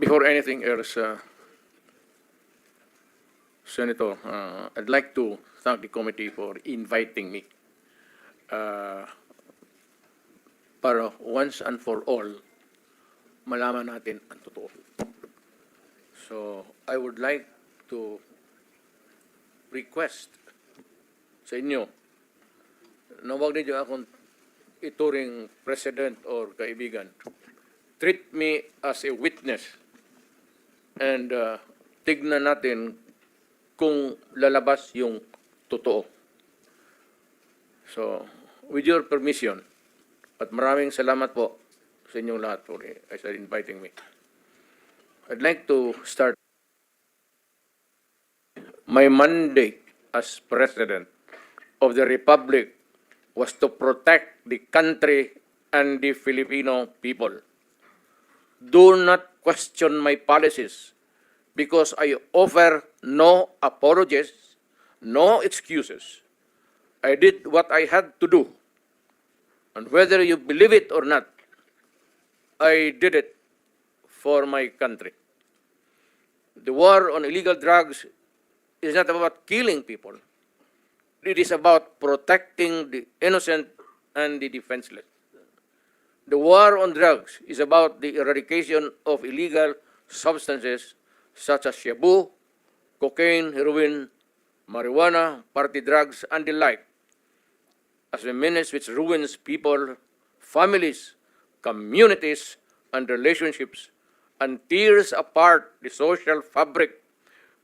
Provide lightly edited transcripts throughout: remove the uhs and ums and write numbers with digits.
Before anything else, Senator, I'd like to thank the committee for inviting me para once and for all malaman natin ang totoo. So, I would like to request sa inyo na huwag ninyo akong ituring president or kaibigan. Treat me as a witness and tignan natin kung lalabas yung totoo. So, with your permission, at maraming salamat po sa inyong lahat for inviting me. I'd like to start my mandate as President of the Republic was to protect the country and the Filipino people. Do not question my policies because I offer no apologies, no excuses. I did what I had to do. And whether you believe it or not, I did it for my country. The war on illegal drugs is not about killing people. It is about protecting the innocent and the defenseless. The war on drugs is about the eradication of illegal substances such as shabu, cocaine, heroin, marijuana, party drugs, and the like, as a menace which ruins people, families, communities, and relationships, and tears apart the social fabric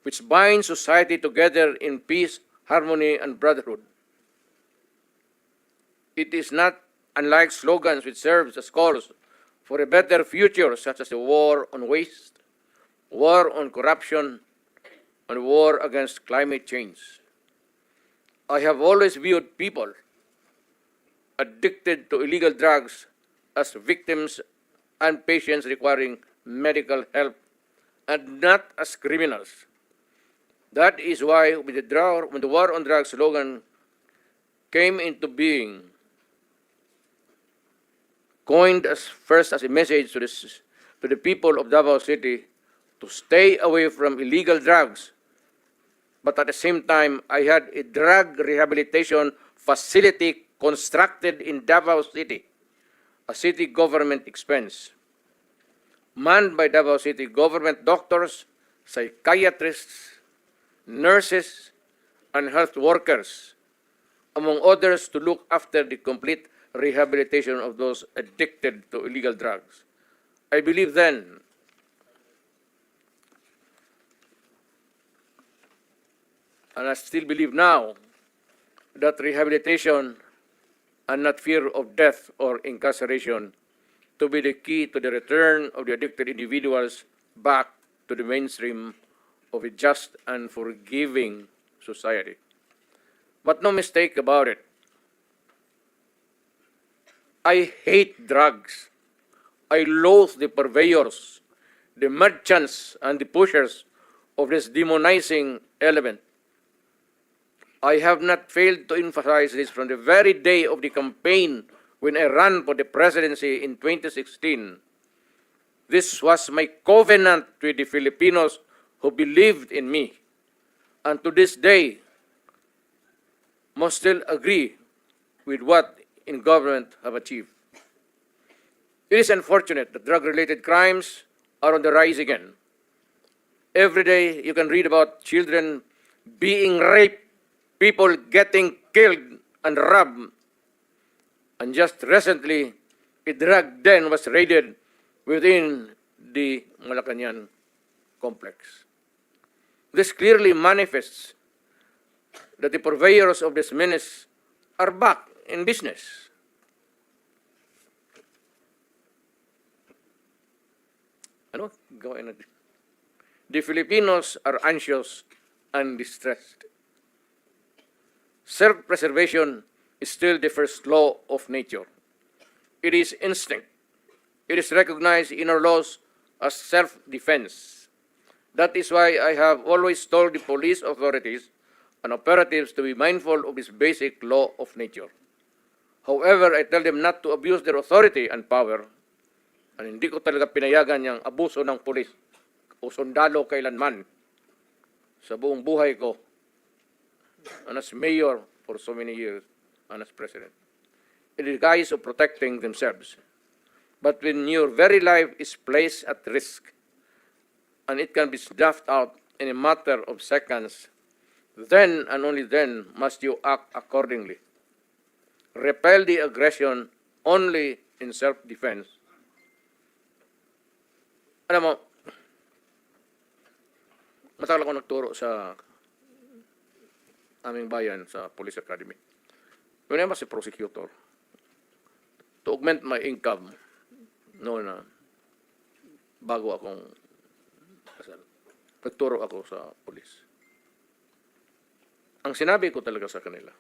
which binds society together in peace, harmony, and brotherhood. It is not unlike slogans which serve as calls for a better future, such as the war on waste, war on corruption, and war against climate change. I have always viewed people addicted to illegal drugs as victims and patients requiring medical help and not as criminals. That is why when the war on drugs slogan came into being, coined first as a message to the people of Davao City to stay away from illegal drugs, but at the same time, I had a drug rehabilitation facility constructed in Davao City, a city government expense, manned by Davao City government doctors, psychiatrists, nurses, and health workers, among others, to look after the complete rehabilitation of those addicted to illegal drugs. I believe then and I still believe now that rehabilitation and not fear of death or incarceration to be the key to the return of the addicted individuals back to the mainstream of a just and forgiving society. But no mistake about it, I hate drugs. I loathe the purveyors, the merchants, and the pushers of this demonizing element. I have not failed to emphasize this from the very day of the campaign when I ran for the presidency in 2016. This was my covenant with the Filipinos who believed in me, and to this day must still agree with what in government have achieved. It is unfortunate that drug-related crimes are on the rise again. Every day you can read about children being raped, people getting killed and robbed. And just recently, a drug den was raided within the Malacanang complex. This clearly manifests that the purveyors of this menace are back in business. The Filipinos are anxious and distressed. Self-preservation is still the first law of nature. It is instinct. It is recognized in our laws as self-defense. That is why I have always told the police authorities and operatives to be mindful of this basic law of nature. However, I tell them not to abuse their authority and power, and hindi ko talaga pinayagan yung abuso ng pulis o sundalo kailanman sa buong buhay ko and as mayor for so many years and as president. In the guise of protecting themselves. But when your very life is placed at risk and it can be snuffed out in a matter of seconds, then and only then must you act accordingly. Repel the aggression only in self-defense. Alam mo, matagal ako nagturo sa aming bayan sa Police Academy. When I was a prosecutor, to augment my income, noon na bago akong kasal, nagturo ako sa police. Ang sinabi ko talaga sa kanila,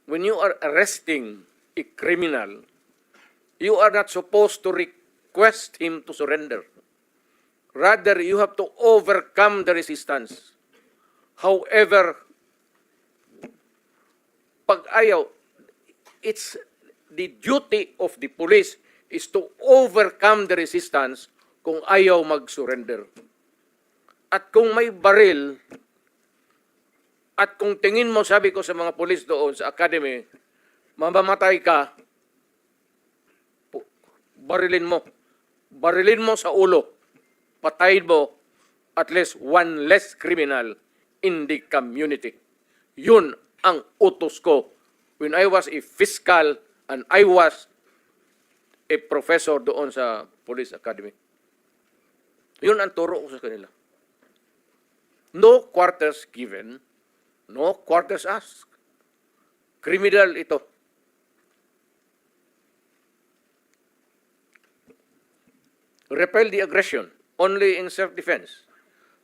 when you are arresting a criminal, you are not supposed to request him to surrender. Rather, you have to overcome the resistance. However, pag ayaw, it's the duty of the police is to overcome the resistance kung ayaw mag-surrender. At kung may baril, at kung tingin mo, sabi ko sa mga police doon sa academy, mamamatay ka, barilin mo. Barilin mo sa ulo. Patayin mo at least one less criminal in the community. Yun ang utos ko when I was a fiscal and I was a professor doon sa Police Academy. Yun ang turo ko sa kanila. No quarters given, no quarters asked. Criminal ito. Repel the aggression only in self-defense.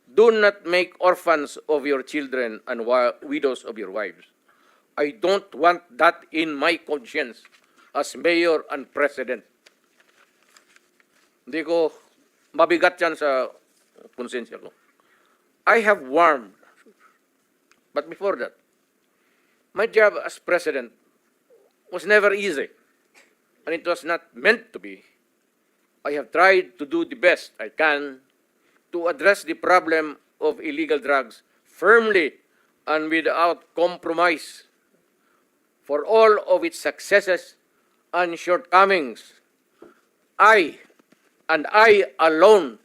Do not make orphans of your children and widows of your wives. I don't want that in my conscience as mayor and president. Hindi ko mabigat yan sa konsensya ko. I have warned, but before that, my job as president was never easy, and it was not meant to be. I have tried to do the best I can to address the problem of illegal drugs firmly and without compromise. For all of its successes and shortcomings, I alone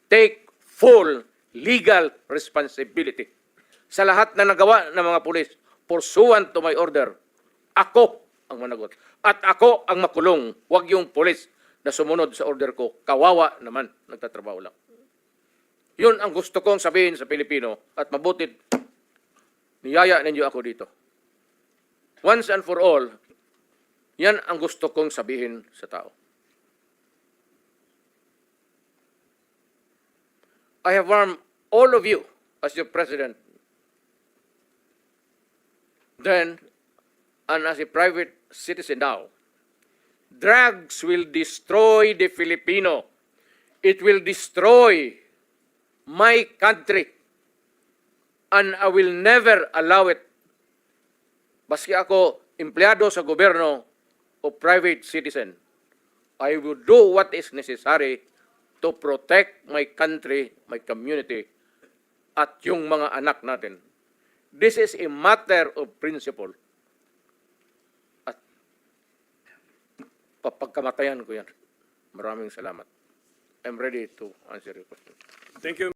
take full legal responsibility. Sa lahat na nagawa ng mga pulis, pursuant to my order, ako ang managot. At ako ang makulong, huwag yung pulis na sumunod sa order ko. Kawawa naman, nagtatrabaho lang. Yun ang gusto kong sabihin sa Pilipino at mabuti niyaya ninyo ako dito. Once and for all, yan ang gusto kong sabihin sa tao. I have warned all of you as your president, then, and as a private citizen now. Drugs will destroy the Filipino. It will destroy my country. And I will never allow it. Baski ako, empleyado sa gobyerno o private citizen, I will do what is necessary to protect my country, my community, at yung mga anak natin. This is a matter of principle. At papagkamatayan ko yan. Maraming salamat. I'm ready to answer your question. Thank you.